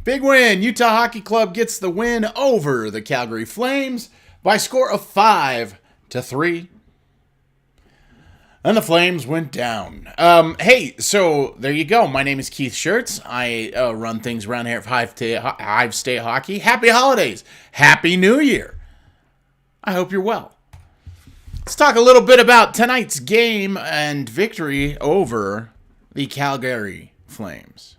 Big win. Utah Hockey Club gets the win over the Calgary Flames by a score of 5-3. And the Flames went down. Hey, so there you go. My name is Keith Schertz. I run things around here at Hive State Hockey. Happy holidays. Happy New Year. I hope you're well. Let's talk a little bit about tonight's game and victory over the Calgary Flames.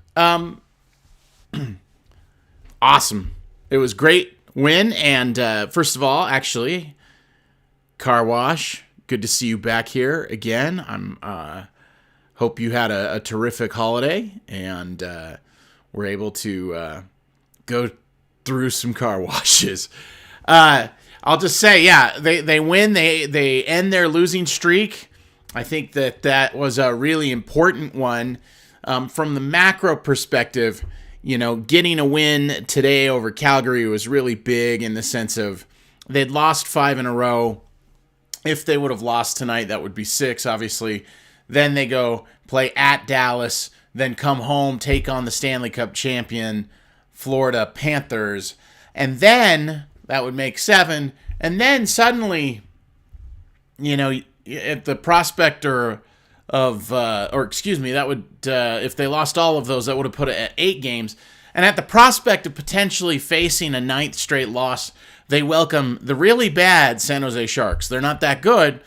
Awesome. It was great win. And first of all, actually, Car Wash, good to see you back here again. I'm hope you had a terrific holiday and were able to go through some car washes. I'll just say, yeah, they win. They end their losing streak. I think that was a really important one from the macro perspective. You know, getting a win today over Calgary was really big in the sense of they'd lost 5 in a row. If they would have lost tonight, that would be 6, obviously. Then they go play at Dallas, then come home, take on the Stanley Cup champion Florida Panthers. And then that would make 7. And then suddenly, you know, at the prospect that would, if they lost all of those, that would have put it at 8 games. And at the prospect of potentially facing a 9th straight loss, they welcome the really bad San Jose Sharks. They're not that good,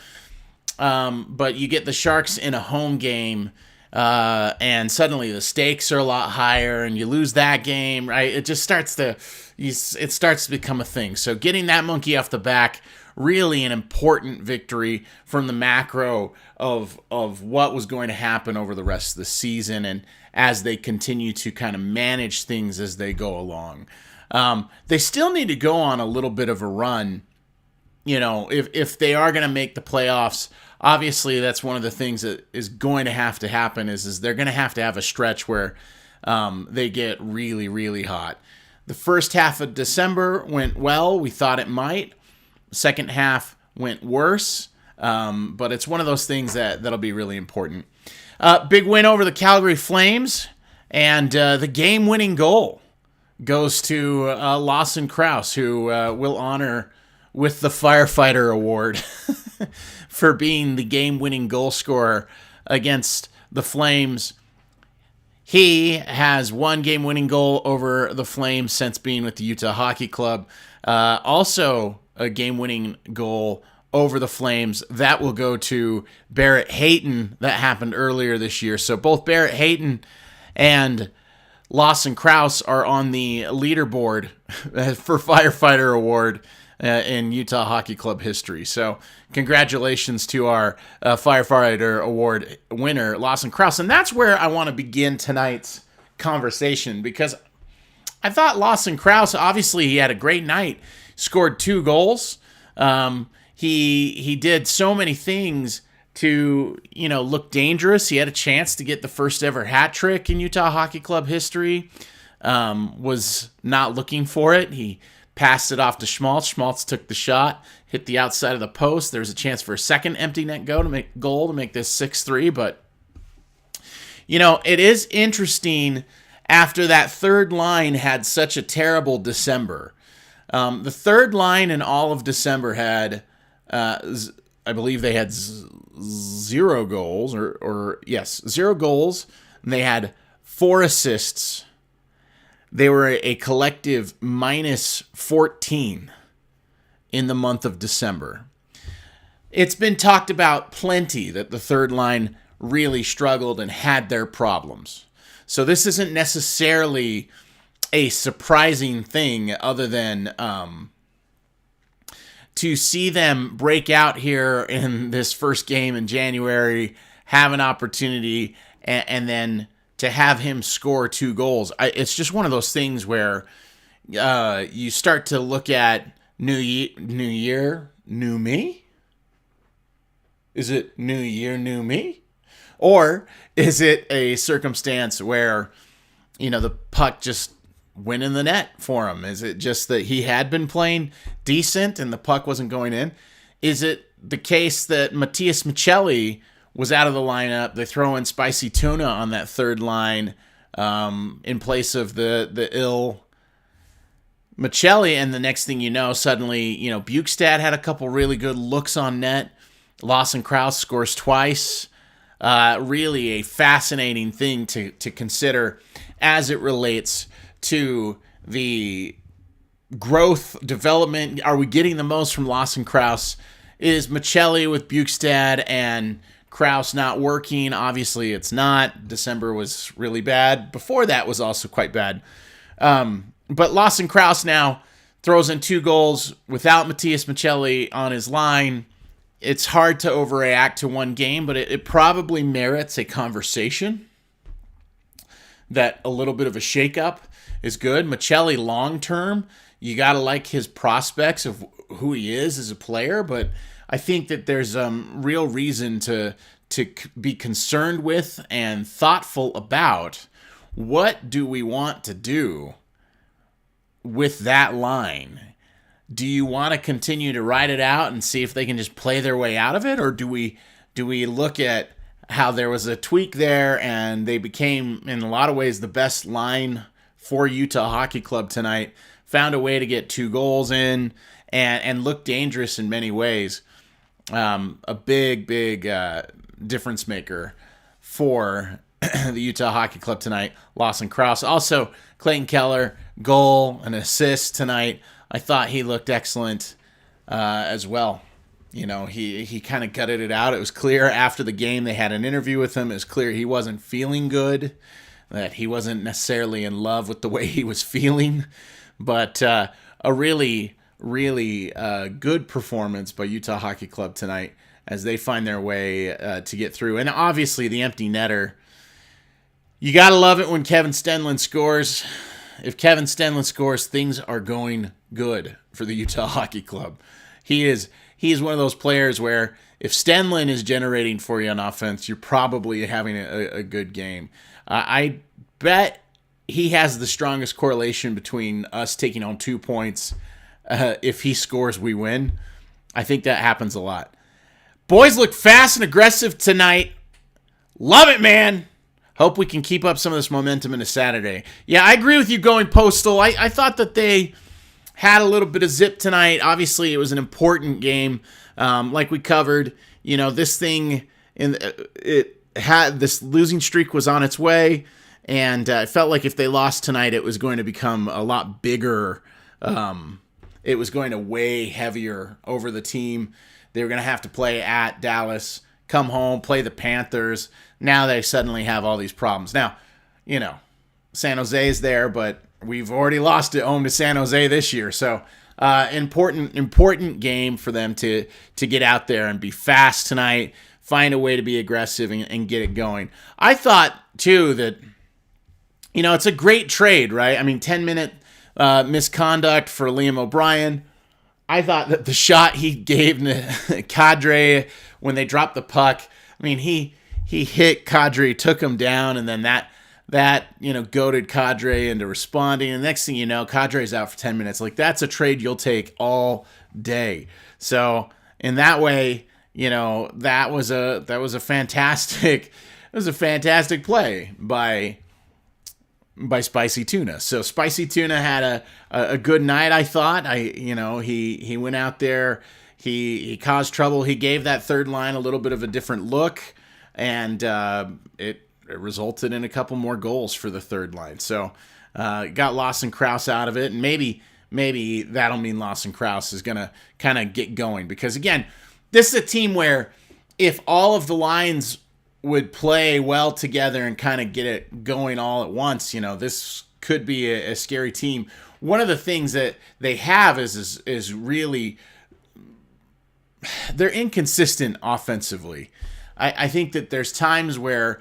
but you get the Sharks in a home game, and suddenly the stakes are a lot higher, and you lose that game, right? It just starts to become a thing. So getting that monkey off the back, really an important victory from the macro of what was going to happen over the rest of the season and as they continue to kind of manage things as they go along. They still need to go on a little bit of a run. You know, if they are going to make the playoffs, obviously that's one of the things that is going to have to happen is they're going to have a stretch where they get really, really hot. The first half of December went well. We thought it might. Second half went worse, but it's one of those things that'll be really important. Big win over the Calgary Flames, and the game-winning goal goes to Lawson Krause, who we'll honor with the Firefighter Award for being the game-winning goal scorer against the Flames. He has one game-winning goal over the Flames since being with the Utah Hockey Club. Also, a game-winning goal over the Flames. That will go to Barrett Hayton. That happened earlier this year. So both Barrett Hayton and Lawson Krause are on the leaderboard for Firefighter Award in Utah Hockey Club history. So congratulations to our Firefighter Award winner, Lawson Krause. And that's where I want to begin tonight's conversation, because I thought Lawson Krause, obviously he had a great night, scored 2 goals. He did so many things to, you know, look dangerous. He had a chance to get the first ever hat trick in Utah Hockey Club history. Was not looking for it. He passed it off to Schmaltz. Schmaltz took the shot, hit the outside of the post. There was a chance for a second empty net goal to make this 6-3. But, you know, it is interesting after that third line had such a terrible December. The third line in all of December had, I believe they had 0 goals, or 0 goals. And they had 4 assists. They were a collective minus 14 in the month of December. It's been talked about plenty that the third line really struggled and had their problems. So this isn't necessarily a surprising thing other than to see them break out here in this first game in January, have an opportunity, and then to have him score 2 goals. It's just one of those things where you start to look at new year, new me? Is it new year, new me? Or is it a circumstance where, you know, the puck just went in the net for him? Is it just that he had been playing decent and the puck wasn't going in? Is it the case that Matias Michelli was out of the lineup? They throw in Spicy Tuna on that third line in place of the ill Michelli, and the next thing you know, suddenly, Bukestad had a couple really good looks on net. Lawson Krause scores twice. Really a fascinating thing to consider as it relates to the growth, development. Are we getting the most from Lawson Krause? Is Michelli with Bukestad and Krause not working? Obviously, it's not. December was really bad. Before that was also quite bad. But Lawson Krause now throws in 2 goals without Matthias Michelli on his line. It's hard to overreact to one game, but it probably merits a conversation that a little bit of a shakeup is good. Michelli long-term, you got to like his prospects of who he is as a player, but I think that there's real reason to be concerned with and thoughtful about what do we want to do with that line. Do you want to continue to ride it out and see if they can just play their way out of it, or do we look at how there was a tweak there and they became in a lot of ways the best line for Utah Hockey Club tonight, found a way to get 2 goals in and look dangerous in many ways. A big difference maker for the Utah Hockey Club tonight, Lawson Krause. Also, Clayton Keller, goal and assist tonight. I thought he looked excellent as well. He kind of gutted it out. It was clear after the game, they had an interview with him. It was clear he wasn't feeling good, that he wasn't necessarily in love with the way he was feeling. But a really, really good performance by Utah Hockey Club tonight as they find their way to get through. And obviously the empty netter. You got to love it when Kevin Stenlund scores. If Kevin Stenlund scores, things are going good for the Utah Hockey Club. He is one of those players where if Stenlund is generating for you on offense, you're probably having a good game. I bet he has the strongest correlation between us taking home 2 points. If he scores, we win. I think that happens a lot. Boys look fast and aggressive tonight. Love it, man. Hope we can keep up some of this momentum into Saturday. Yeah, I agree with you going Postal. I thought that they had a little bit of zip tonight. Obviously, it was an important game. Like we covered, this thing, this losing streak was on its way, and it felt like if they lost tonight, it was going to become a lot bigger. It was going to weigh heavier over the team. They were going to have to play at Dallas, come home, play the Panthers. Now they suddenly have all these problems. Now, San Jose is there, but we've already lost at home to San Jose this year. So important game for them to get out there and be fast tonight, find a way to be aggressive and get it going. I thought, too, that, it's a great trade, right? I mean, 10-minute misconduct for Liam O'Brien. I thought that the shot he gave Kadri when they dropped the puck, he hit Kadri, took him down, and then that goaded Kadri into responding. And the next thing you know, Kadri's out for 10 minutes. Like, that's a trade you'll take all day. So in that way, that was a fantastic play by Spicy Tuna. So Spicy Tuna had a good night, I thought. He went out there, he caused trouble. He gave that third line a little bit of a different look, and it resulted in a couple more goals for the third line. So got Lawson Krause out of it, and maybe that'll mean Lawson Krause is going to kind of get going. Because, again, this is a team where if all of the lines would play well together and kind of get it going all at once, this could be a scary team. One of the things that they have is really they're inconsistent offensively. I think that there's times where,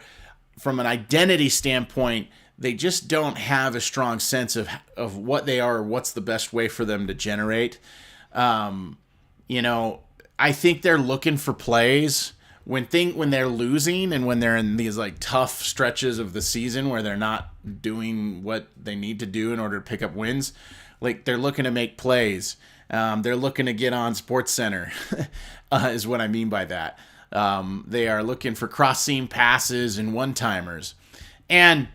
from an identity standpoint, they just don't have a strong sense of what they are or what's the best way for them to generate. I think they're looking for plays when they're losing and when they're in these like tough stretches of the season where they're not doing what they need to do in order to pick up wins. Like, they're looking to make plays. They're looking to get on SportsCenter is what I mean by that. They are looking for cross-seam passes and one-timers. And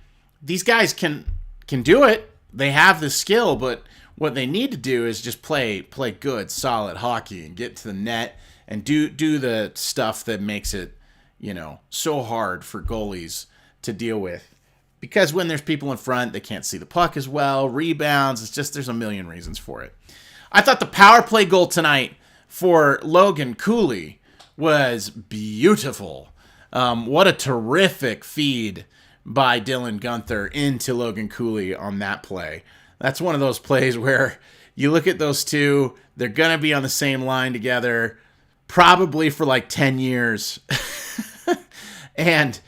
these guys can do it. They have the skill, but what they need to do is just play good, solid hockey and get to the net and do the stuff that makes it, so hard for goalies to deal with. Because when there's people in front, they can't see the puck as well. Rebounds, it's just there's a million reasons for it. I thought the power play goal tonight for Logan Cooley was beautiful. What a terrific feed by Dylan Guenther into Logan Cooley on that play. That's one of those plays where you look at those two, they're going to be on the same line together probably for like 10 years. And,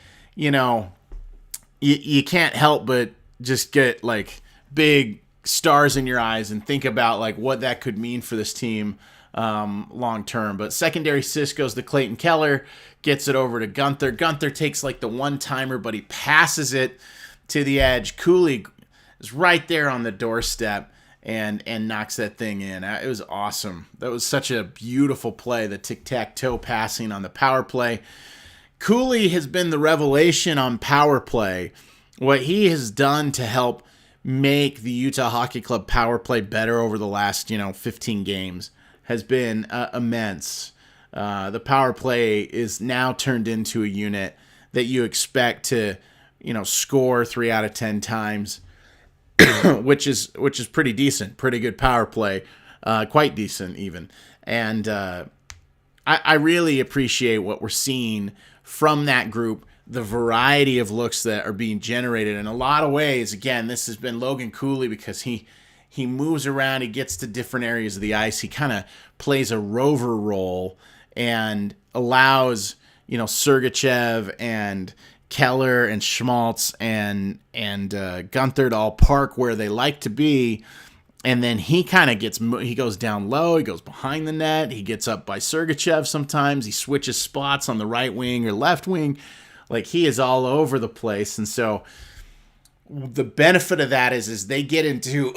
you can't help but just get like big stars in your eyes and think about like what that could mean for this team long term. But secondary assist goes to Clayton Keller, gets it over to Guenther. Guenther takes like the one-timer, but he passes it to the edge. Cooley is right there on the doorstep and knocks that thing in. It was awesome. That was such a beautiful play, the tic-tac-toe passing on the power play. Cooley has been the revelation on power play. What he has done to help make the Utah Hockey Club power play better over the last, 15 games has been immense. The power play is now turned into a unit that you expect to, score 3 out of 10 times, which is pretty decent, pretty good power play, quite decent even. And I really appreciate what we're seeing from that group, the variety of looks that are being generated. In a lot of ways, again, this has been Logan Cooley because he moves around, he gets to different areas of the ice, he kind of plays a rover role and allows, Sergachev and Keller and Schmaltz and Guenther to all park where they like to be. And then he kind of he goes down low, he goes behind the net, he gets up by Sergachev sometimes, he switches spots on the right wing or left wing. Like, he is all over the place. And so the benefit of that is they get into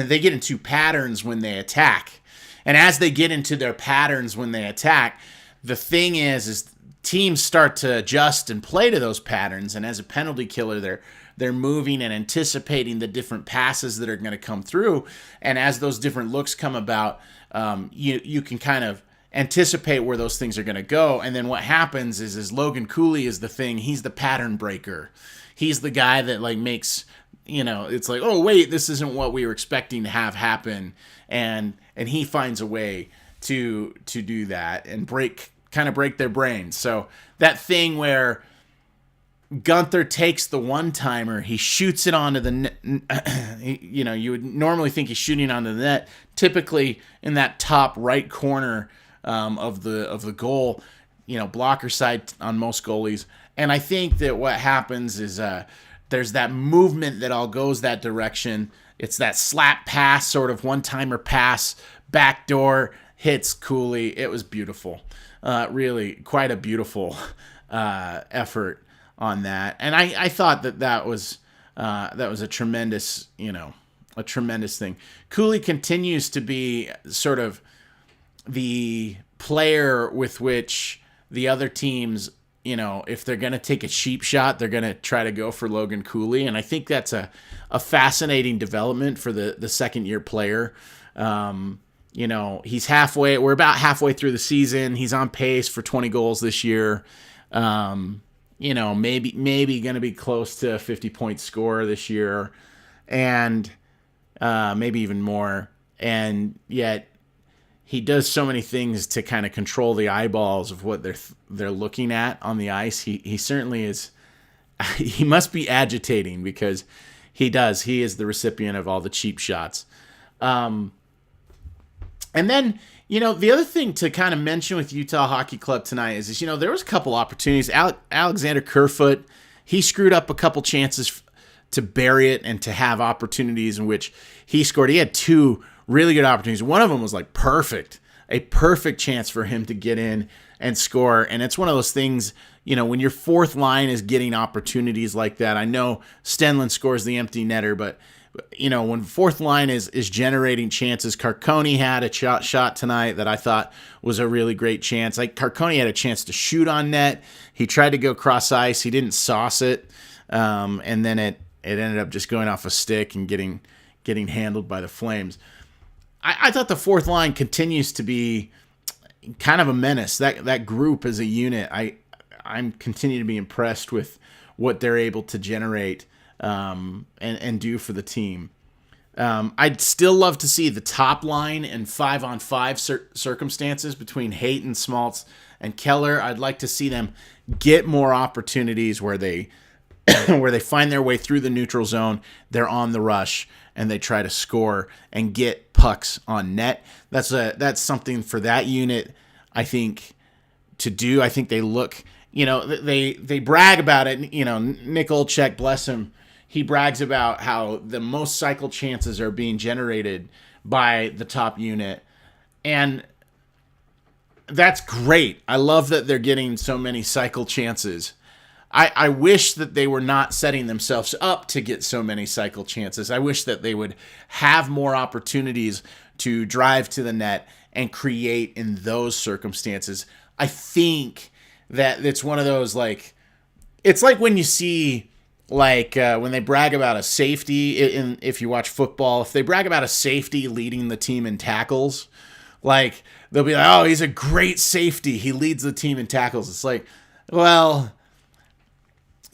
they get into patterns when they attack. And as they get into their patterns when they attack, the thing is teams start to adjust and play to those patterns. And as a penalty killer, they're moving and anticipating the different passes that are going to come through. And as those different looks come about, you can kind of anticipate where those things are going to go. And then what happens is Logan Cooley is the thing. He's the pattern breaker. He's the guy that like makes, it's like, oh wait, this isn't what we were expecting to have happen. And he finds a way to do that and break their brains. So that thing where Guenther takes the one-timer, he shoots it onto the net. You would normally think he's shooting onto the net, typically in that top right corner of the goal, blocker side on most goalies. And I think that what happens is there's that movement that all goes that direction. It's that slap pass, sort of one-timer pass, backdoor, hits Cooley. It was beautiful. Really quite a beautiful effort on that. And I thought that was a tremendous, a tremendous thing. Cooley continues to be sort of the player with which the other teams, if they're going to take a cheap shot, they're going to try to go for Logan Cooley. And I think that's a fascinating development for the second year player. We're about halfway through the season. He's on pace for 20 goals this year. Maybe going to be close to a 50-point scorer this year, and maybe even more. And yet he does so many things to kind of control the eyeballs of what they're looking at on the ice. He certainly is. He must be agitating because he does. He is the recipient of all the cheap shots. And then, the other thing to kind of mention with Utah Hockey Club tonight is there was a couple opportunities. Alexander Kerfoot, he screwed up a couple chances to bury it and to have opportunities in which he scored. He had 2 really good opportunities. One of them was like a perfect chance for him to get in and score. And it's one of those things, when your fourth line is getting opportunities like that. I know Stenlund scores the empty netter, but when fourth line is generating chances, Carcone had a shot tonight that I thought was a really great chance. Like, Carcone had a chance to shoot on net. He tried to go cross ice. He didn't sauce it. And then it ended up just going off a stick and getting handled by the Flames. I thought the fourth line continues to be kind of a menace. That group as a unit, I'm continue to be impressed with what they're able to generate and do for the team. I'd still love to see the top line in 5-on-5 circumstances between Hayton, Smaltz, and Keller. I'd like to see them get more opportunities where they where they find their way through the neutral zone, they're on the rush, and they try to score and get pucks on net. That's something for that unit, I think, to do. I think they look, they brag about it. Nick Olczyk, bless him, he brags about how the most cycle chances are being generated by the top unit. And that's great. I love that they're getting so many cycle chances. I wish that they were not setting themselves up to get so many cycle chances. I wish that they would have more opportunities to drive to the net and create in those circumstances. I think that it's one of those, it's like when you see, when they brag about a safety, if you watch football, if they brag about a safety leading the team in tackles, they'll be like, oh, he's a great safety, he leads the team in tackles. It's like, well,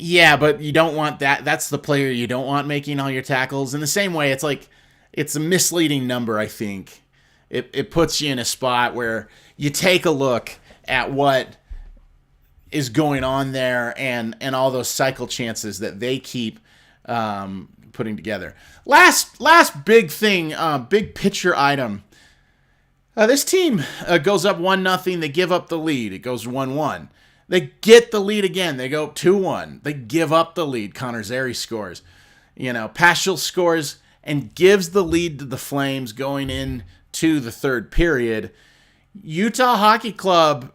yeah, but you don't want that. That's the player you don't want making all your tackles. In the same way, it's a misleading number, I think. It puts you in a spot where you take a look at what is going on there and all those cycle chances that they keep putting together. Last big thing, big picture item. This team goes up 1-0. They give up the lead. It goes 1-1. They get the lead again. They go 2-1. They give up the lead. Connor Zary scores. Paschal scores and gives the lead to the Flames going into the third period. Utah Hockey Club,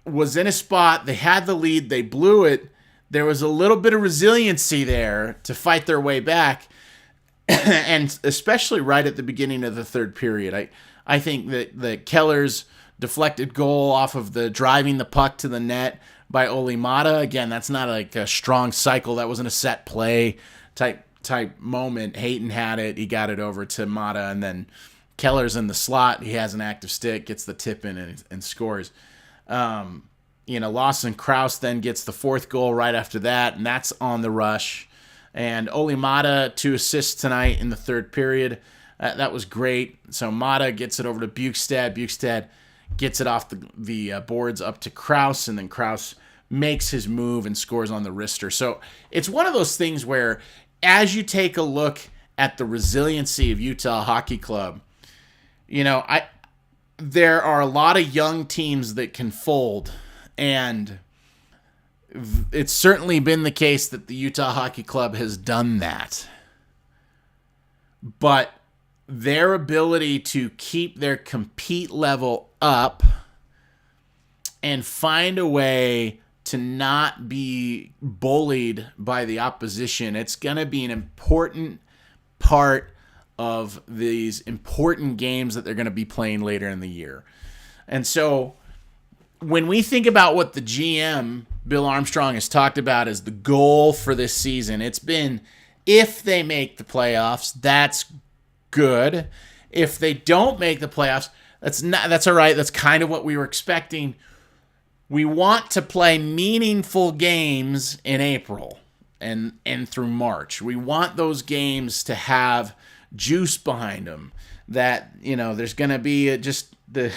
was in a spot. They had the lead. They blew it. There was a little bit of resiliency there to fight their way back. And especially right at the beginning of the third period. I think that Keller's deflected goal off of the driving the puck to the net by Olli Maatta. Again, that's not a strong cycle. That wasn't a set play type moment. Hayton had it. He got it over to Maatta, and then Keller's in the slot. He has an active stick, gets the tip in, and scores. Lawson Krause then gets the fourth goal right after that, and that's on the rush. And Olli Maatta, 2 assists tonight in the third period. That was great. So Maatta gets it over to Bukestad. Bukestad gets it off the boards up to Krause, and then Krause makes his move and scores on the wrister. So it's one of those things where, as you take a look at the resiliency of Utah Hockey Club, there are a lot of young teams that can fold, and it's certainly been the case that the Utah Hockey Club has done that. But their ability to keep their compete level up and find a way to not be bullied by the opposition, it's going to be an important part of these important games that they're going to be playing later in the year. And so when we think about what the GM, Bill Armstrong, has talked about as the goal for this season, it's been, if they make the playoffs, that's good. If they don't make the playoffs, that's all right. That's kind of what we were expecting. We want to play meaningful games in April and through March. We want those games to have juice behind them. That, there's going to be the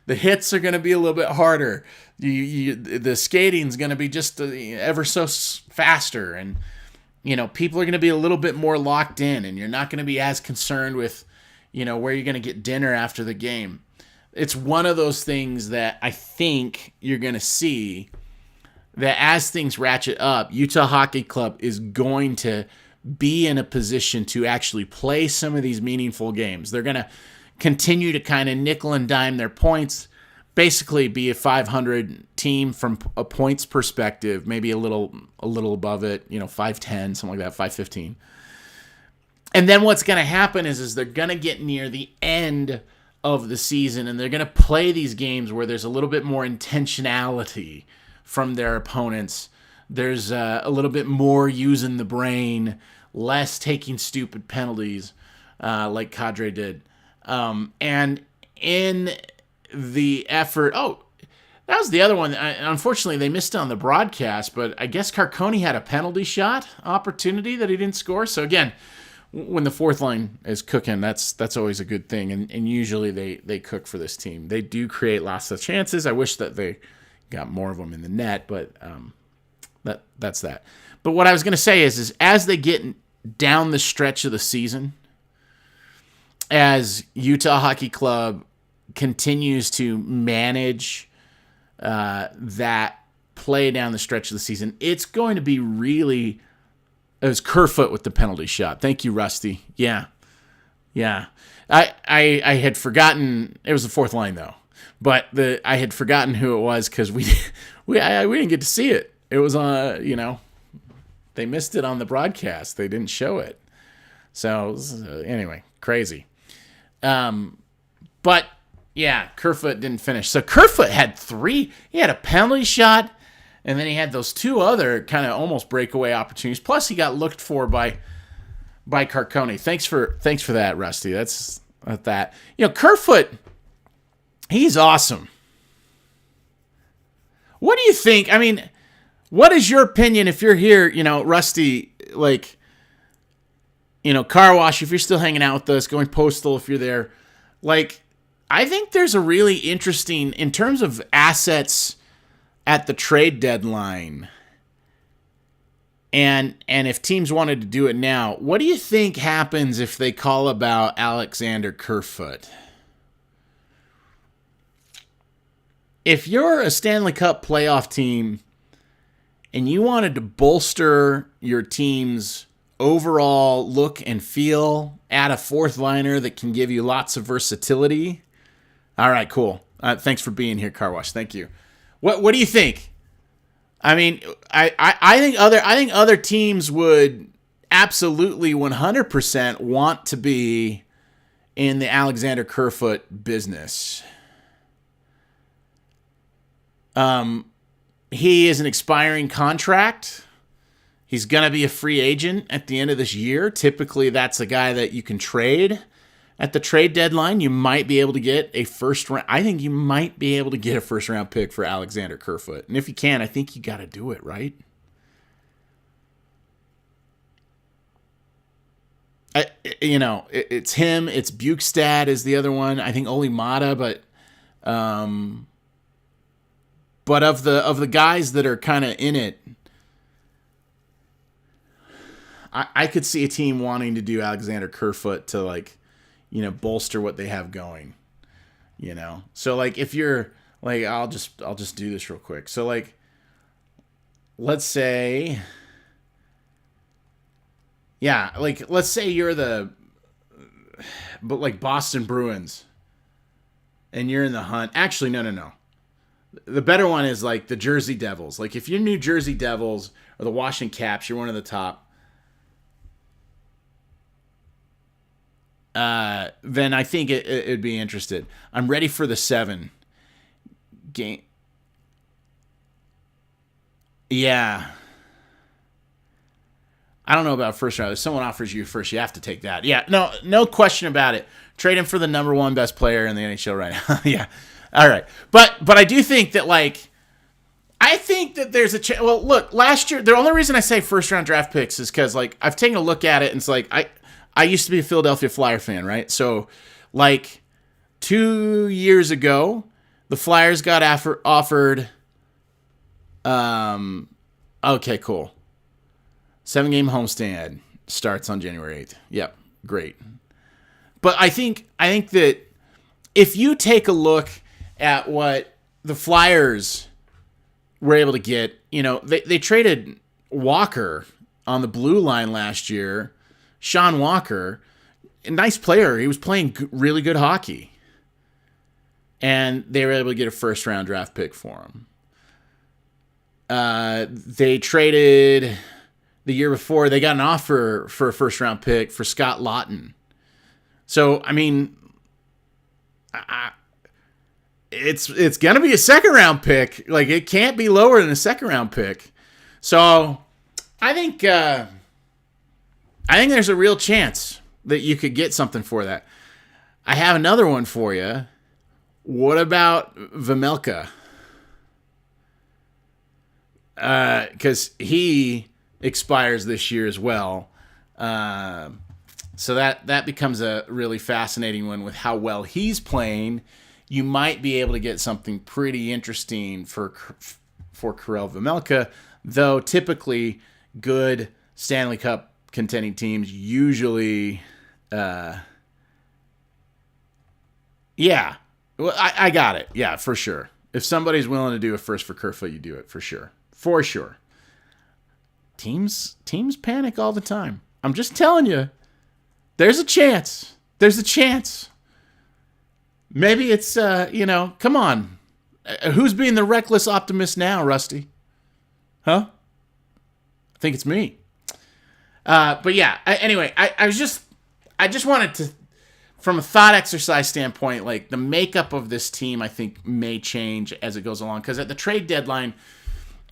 hits are going to be a little bit harder. The skating's going to be just ever so faster, and people are going to be a little bit more locked in, and you're not going to be as concerned with, where you're going to get dinner after the game. It's one of those things that I think you're going to see that as things ratchet up, Utah Hockey Club is going to be in a position to actually play some of these meaningful games. They're going to continue to kind of nickel and dime their points, basically be a 500 team from a points perspective, maybe a little above it, 510, something like that, 515. And then what's going to happen is they're going to get near the end of the season, and they're going to play these games where there's a little bit more intentionality from their opponents There's a little bit more using the brain, less taking stupid penalties like Kadri did. And in the effort, that was the other one. Unfortunately, they missed it on the broadcast, but I guess Carcone had a penalty shot opportunity that he didn't score. So again, when the fourth line is cooking, that's always a good thing. And usually they cook for this team. They do create lots of chances. I wish that they got more of them in the net, but that's that. But what I was going to say is as they get down the stretch of the season, as Utah Hockey Club continues to manage that play down the stretch of the season, it's going to be really... It was Kerfoot with the penalty shot. Thank you, Rusty. Yeah. I had forgotten... It was the fourth line, though. But I had forgotten who it was because we didn't get to see it. It was on, they missed it on the broadcast. They didn't show it. So, anyway, crazy. But... Yeah, Kerfoot didn't finish. So Kerfoot had 3. He had a penalty shot, and then he had those 2 other kind of almost breakaway opportunities. Plus, he got looked for by Carcone. Thanks for that, Rusty. That's that. Kerfoot, he's awesome. What do you think? I mean, what is your opinion if you're here, Rusty, Car Wash, if you're still hanging out with us, going postal if you're there, I think there's a really interesting, in terms of assets at the trade deadline, and if teams wanted to do it now, what do you think happens if they call about Alexander Kerfoot? If you're a Stanley Cup playoff team and you wanted to bolster your team's overall look and feel, add a fourth liner that can give you lots of versatility... All right, cool. Thanks for being here, Car Wash. Thank you. What do you think? I mean, I think other teams would absolutely 100% want to be in the Alexander Kerfoot business. He is an expiring contract. He's going to be a free agent at the end of this year. Typically, that's a guy that you can trade. At the trade deadline, you might be able to get a first round. I think you might be able to get a first round pick for Alexander Kerfoot. And if you can, I think you got to do it, right? It's him. It's Bukestad is the other one. I think Oli Mata, but of the guys that are kind of in it, I could see a team wanting to do Alexander Kerfoot to bolster what they have going, So if you're I'll just do this real quick. So let's say, let's say you're Boston Bruins and you're in the hunt. Actually, no. The better one is the Jersey Devils. If you're New Jersey Devils or the Washington Caps, you're one of the top. Then I think it'd be interested. I'm ready for the 7 game. Yeah. I don't know about first round. If someone offers you first, you have to take that. Yeah, no question about it. Trade him for the number 1 best player in the NHL right now. Yeah. All right. But I do think that I think that there's a chance. Well, look, last year, the only reason I say first round draft picks is because I've taken a look at it and it's I used to be a Philadelphia Flyer fan, right? So, 2 years ago, the Flyers got offered. Okay, cool. 7-game homestand starts on January 8th. Yep, great. But I think that if you take a look at what the Flyers were able to get, they traded Walker on the blue line last year. Sean Walker, a nice player. He was playing really good hockey. And they were able to get a first-round draft pick for him. They traded the year before. They got an offer for a first-round pick for Scott Lawton. So, I mean, it's going to be a second-round pick. It can't be lower than a second-round pick. So I think there's a real chance that you could get something for that. I have another one for you. What about Vejmelka? Because he expires this year as well. So that becomes a really fascinating one with how well he's playing. You might be able to get something pretty interesting for Karel Vejmelka, though typically good Stanley Cup contending teams usually, yeah. Well, I got it. Yeah, for sure. If somebody's willing to do a first for Kerfoot, you do it for sure. For sure. Teams panic all the time. I'm just telling you. There's a chance. There's a chance. Maybe it's, come on. Who's being the reckless optimist now, Rusty? Huh? I think it's me. But yeah, anyway, I just wanted to, from a thought exercise standpoint, like the makeup of this team, I think may change as it goes along. Because at the trade deadline,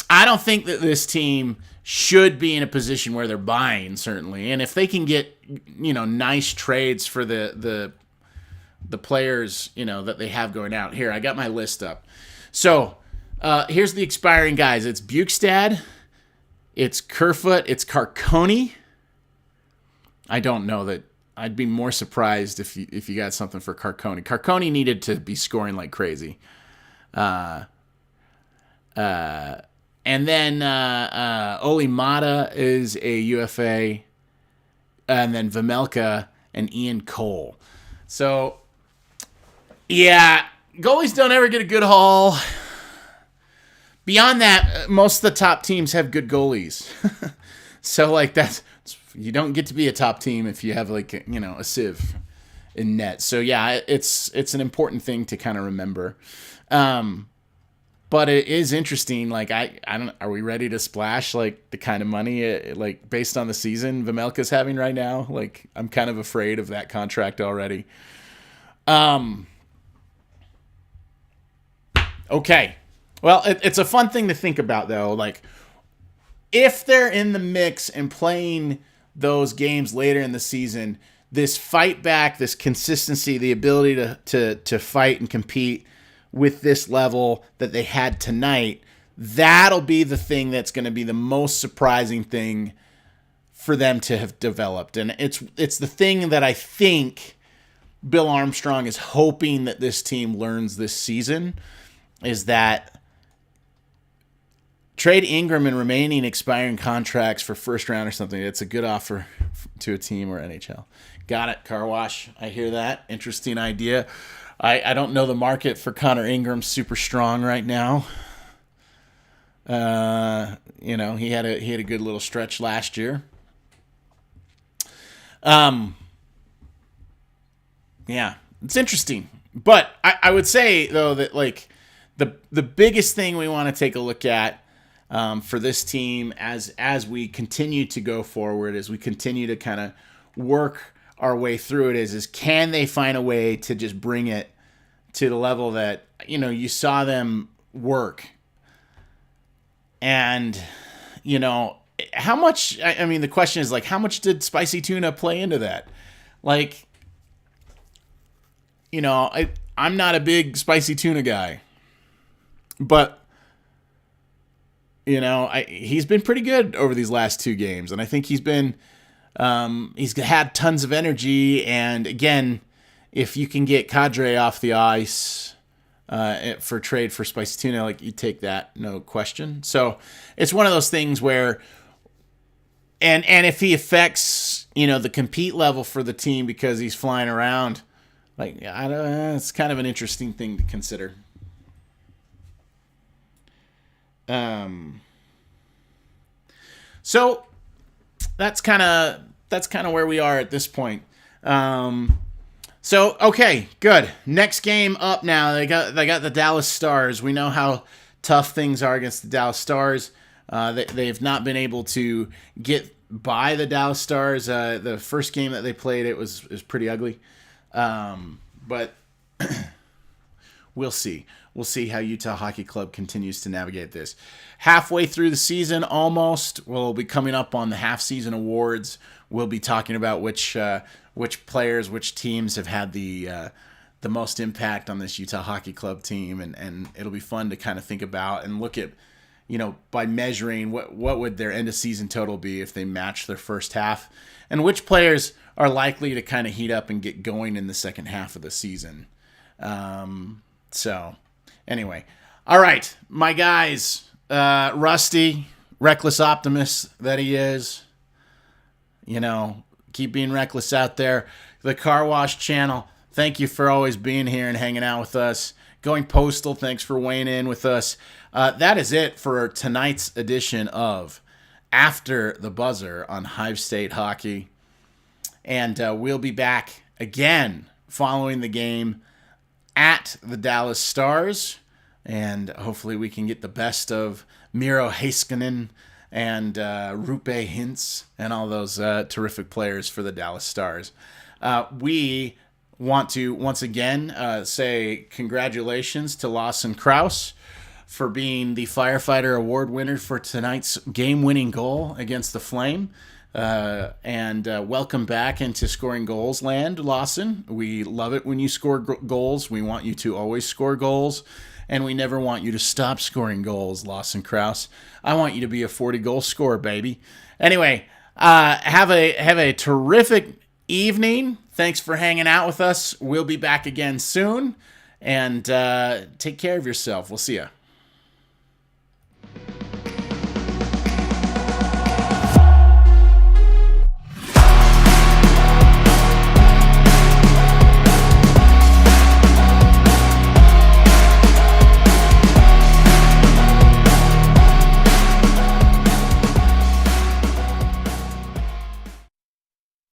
I don't think that this team should be in a position where they're buying, certainly. And if they can get, nice trades for the players, that they have going out. Here, I got my list up. So, here's the expiring guys. It's Bukestad. It's Kerfoot. It's Carcone. I don't know that. I'd be more surprised if you got something for Carcone. Carcone needed to be scoring like crazy. And then Oli Mata is a UFA. And then Vejmelka and Ian Cole. So, yeah, goalies don't ever get a good haul. Beyond that, most of the top teams have good goalies. So, you don't get to be a top team if you have, a sieve in net. So, yeah, it's an important thing to kind of remember. But it is interesting. Are we ready to splash the kind of money based on the season Vejmelka's having right now? I'm kind of afraid of that contract already. Okay. Well, it's a fun thing to think about though. If they're in the mix and playing those games later in the season, this fight back, this consistency, the ability to fight and compete with this level that they had tonight, that'll be the thing that's going to be the most surprising thing for them to have developed. And it's the thing that I think Bill Armstrong is hoping that this team learns this season, is that trade Ingram and remaining expiring contracts for first round or something. It's a good offer to a team or NHL. Got it, Car Wash. I hear that. Interesting idea. I don't know the market for Connor Ingram super strong right now. He had a good little stretch last year. Yeah, it's interesting. But I would say though that the biggest thing we want to take a look at for this team as we continue to go forward, as we continue to kind of work our way through it, is can they find a way to just bring it to the level that you saw them work. And how much, the question is how much did Spicy Tuna play into that? I'm not a big Spicy Tuna guy, but he's been pretty good over these last two games, and I think he's had tons of energy. And again, if you can get Kadri off the ice for trade for Spicy Tuna, you take that, no question. So it's one of those things where, and if he affects the compete level for the team because he's flying around, it's kind of an interesting thing to consider. So that's kind of where we are at this point. So okay, good. Next game up now. They got the Dallas Stars. We know how tough things are against the Dallas Stars. They've not been able to get by the Dallas Stars. The first game that they played, it was pretty ugly. But we'll see. We'll see how Utah Hockey Club continues to navigate this. Halfway through the season, almost, we'll be coming up on the half-season awards. We'll be talking about which players, which teams have had the most impact on this Utah Hockey Club team, and it'll be fun to kind of think about and look at, by measuring what would their end of season total be if they match their first half, and which players are likely to kind of heat up and get going in the second half of the season. So anyway, all right, my guys, Rusty, reckless optimist that he is, keep being reckless out there. The Car Wash channel, thank you for always being here and hanging out with us. Going Postal, thanks for weighing in with us. That is it for tonight's edition of After the Buzzer on Hive State Hockey. And we'll be back again following the game at the Dallas Stars. And hopefully we can get the best of Miro Heiskanen and Rupe Hintz and all those terrific players for the Dallas Stars. We want to once again say congratulations to Lawson Krause for being the Firefighter Award winner for tonight's game-winning goal against the Flame. And welcome back into scoring goals land, Lawson. We love it when you score goals. We want you to always score goals, and we never want you to stop scoring goals, Lawson Krause. I want you to be a 40-goal scorer, baby. Anyway, have a terrific evening. Thanks for hanging out with us. We'll be back again soon, and take care of yourself. We'll see ya.